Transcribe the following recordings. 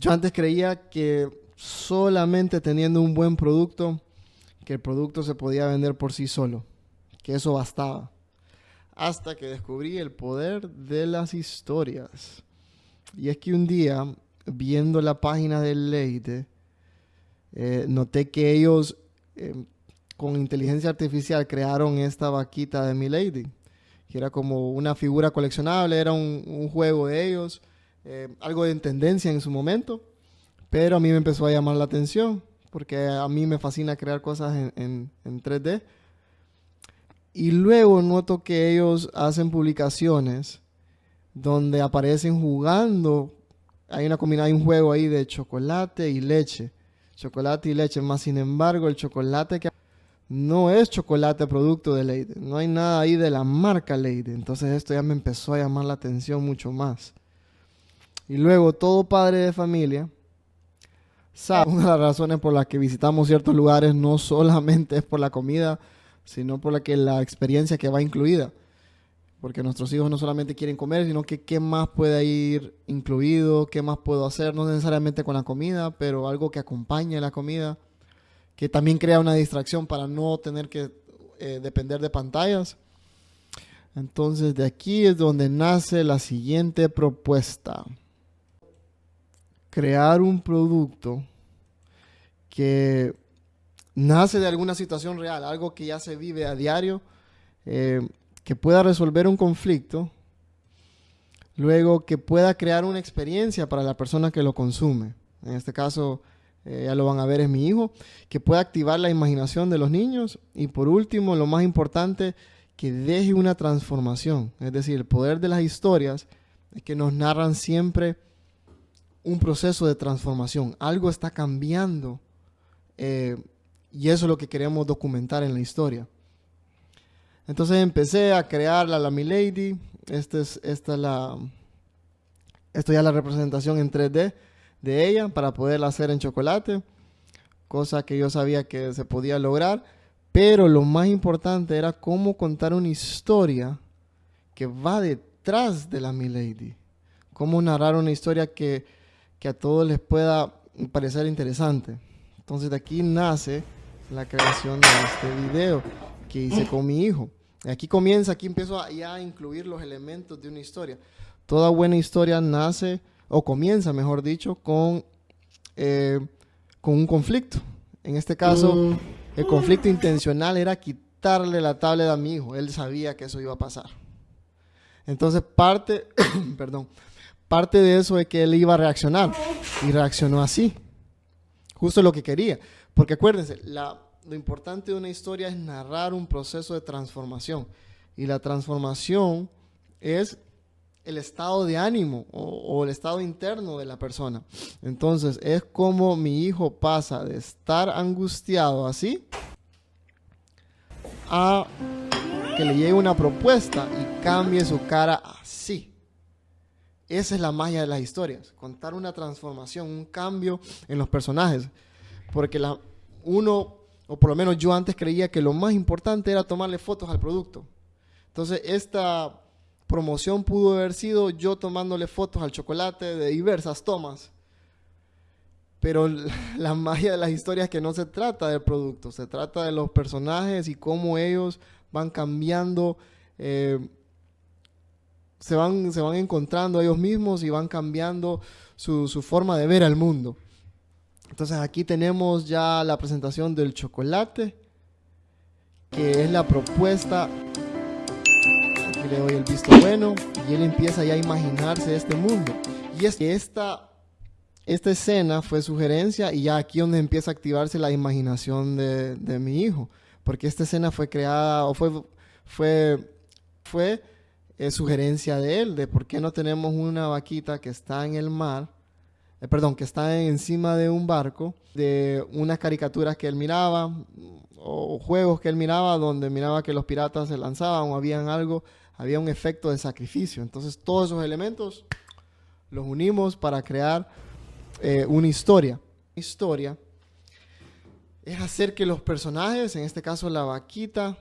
Yo antes creía que solamente teniendo un buen producto, que el producto se podía vender por sí solo, que eso bastaba. Hasta que descubrí el poder de las historias. Y es que un día, viendo la página de Leite, noté que ellos con inteligencia artificial crearon esta vaquita de Milady, que era como una figura coleccionable, era un juego de ellos, algo de tendencia en su momento, pero a mí me empezó a llamar la atención, porque a mí me fascina crear cosas en 3D. Y luego noto que ellos hacen publicaciones donde aparecen jugando. Hay una combinación, hay un juego ahí de chocolate y leche. Chocolate y leche, más sin embargo, el chocolate que no es chocolate producto de Leiden. No hay nada ahí de la marca Leiden. Entonces esto ya me empezó a llamar la atención mucho más. Y luego todo padre de familia sabe una de las razones por las que visitamos ciertos lugares no solamente es por la comida, sino por la experiencia que va incluida. Porque nuestros hijos no solamente quieren comer, sino que qué más puede ir incluido, qué más puedo hacer, no necesariamente con la comida, pero algo que acompañe la comida, que también crea una distracción para no tener que depender de pantallas. Entonces de aquí es donde nace la siguiente propuesta. Crear un producto que nace de alguna situación real, algo que ya se vive a diario, que pueda resolver un conflicto, luego que pueda crear una experiencia para la persona que lo consume. En este caso, ya lo van a ver, es mi hijo, que pueda activar la imaginación de los niños y por último, lo más importante, que deje una transformación. Es decir, el poder de las historias es que nos narran siempre un proceso de transformación. Algo está cambiando y eso es lo que queremos documentar en la historia. Entonces empecé a crear la Milady. Esto ya es la representación en 3D de ella para poderla hacer en chocolate, cosa que yo sabía que se podía lograr, pero lo más importante era cómo contar una historia que va detrás de la Milady, cómo narrar una historia que a todos les pueda parecer interesante. Entonces de aquí nace la creación de este video que hice con mi hijo. Aquí comienza, aquí empiezo ya a incluir los elementos de una historia. Toda buena historia nace, o comienza, mejor dicho, con un conflicto. En este caso, el conflicto intencional era quitarle la tablet a mi hijo. Él sabía que eso iba a pasar. Entonces, perdón, parte de eso es que él iba a reaccionar. Y reaccionó así. Justo lo que quería. Porque acuérdense, lo importante de una historia es narrar un proceso de transformación. Y la transformación es el estado de ánimo o el estado interno de la persona. Entonces, es como mi hijo pasa de estar angustiado así a que le llegue una propuesta y cambie su cara así. Esa es la magia de las historias. Contar una transformación, un cambio en los personajes. Porque uno, o por lo menos yo antes creía que lo más importante era tomarle fotos al producto. Entonces esta promoción pudo haber sido yo tomándole fotos al chocolate de diversas tomas. Pero la magia de las historias es que no se trata del producto, se trata de los personajes y cómo ellos van cambiando, se van encontrando ellos mismos y van cambiando su forma de ver al mundo. Entonces aquí tenemos ya la presentación del chocolate, que es la propuesta. Aquí le doy el visto bueno y él empieza ya a imaginarse este mundo. Y es que esta escena fue sugerencia y ya aquí donde empieza a activarse la imaginación de mi hijo. Porque esta escena fue creada o fue sugerencia de él, de por qué no tenemos una vaquita que está en el mar. Que está encima de un barco, de unas caricaturas que él miraba, o juegos que él miraba, donde miraba que los piratas se lanzaban o había un efecto de sacrificio. Entonces todos esos elementos los unimos para crear una historia. Una historia es hacer que los personajes, en este caso la vaquita,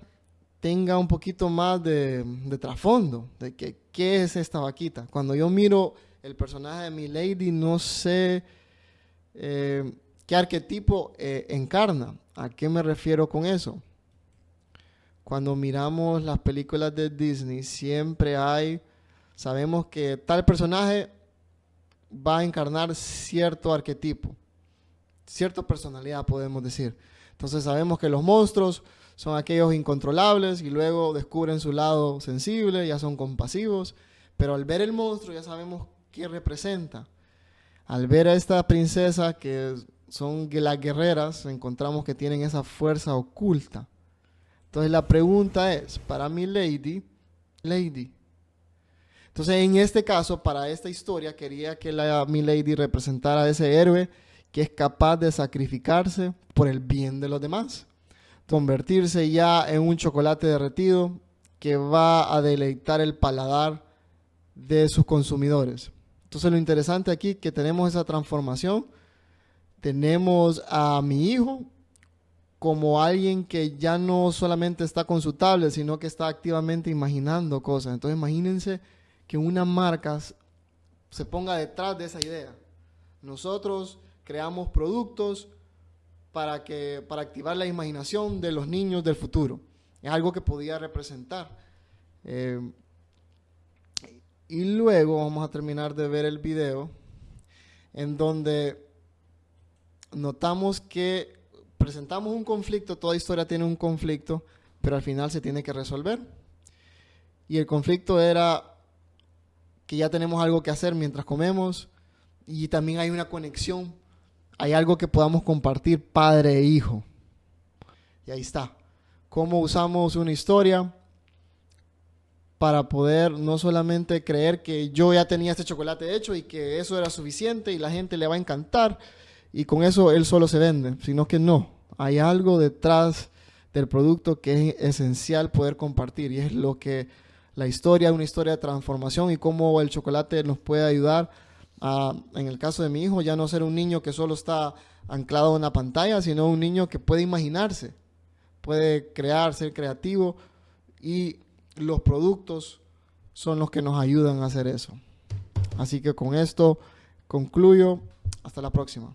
tenga un poquito más de trasfondo, de que, ¿qué es esta vaquita? Cuando yo miro el personaje de Milady, no sé ¿Qué arquetipo encarna? ¿A qué me refiero con eso? Cuando miramos las películas de Disney, sabemos que tal personaje va a encarnar cierto arquetipo, cierta personalidad, podemos decir. Entonces sabemos que los monstruos son aquellos incontrolables y luego descubren su lado sensible, ya son compasivos, pero al ver el monstruo ya sabemos qué representa. Al ver a esta princesa que son las guerreras, encontramos que tienen esa fuerza oculta. Entonces la pregunta es, para mi Lady. Entonces en este caso, para esta historia, quería que mi Lady representara a ese héroe que es capaz de sacrificarse por el bien de los demás. Convertirse ya en un chocolate derretido que va a deleitar el paladar de sus consumidores. Entonces lo interesante aquí es que tenemos esa transformación. Tenemos a mi hijo como alguien que ya no solamente está con su tablet, sino que está activamente imaginando cosas. Entonces imagínense que una marca se ponga detrás de esa idea. Nosotros creamos productos para activar la imaginación de los niños del futuro. Es algo que podía representar. Y luego vamos a terminar de ver el video en donde notamos que presentamos un conflicto, toda historia tiene un conflicto, pero al final se tiene que resolver. Y el conflicto era que ya tenemos algo que hacer mientras comemos y también hay una conexión, hay algo que podamos compartir padre e hijo. Y ahí está. Cómo usamos una historia para poder no solamente creer que yo ya tenía este chocolate hecho y que eso era suficiente y la gente le va a encantar y con eso él solo se vende, sino que no, hay algo detrás del producto que es esencial poder compartir y es lo que la historia, una historia de transformación y cómo el chocolate nos puede ayudar a, en el caso de mi hijo, ya no ser un niño que solo está anclado a una pantalla, sino un niño que puede imaginarse, puede crear, ser creativo y los productos son los que nos ayudan a hacer eso. Así que con esto concluyo. Hasta la próxima.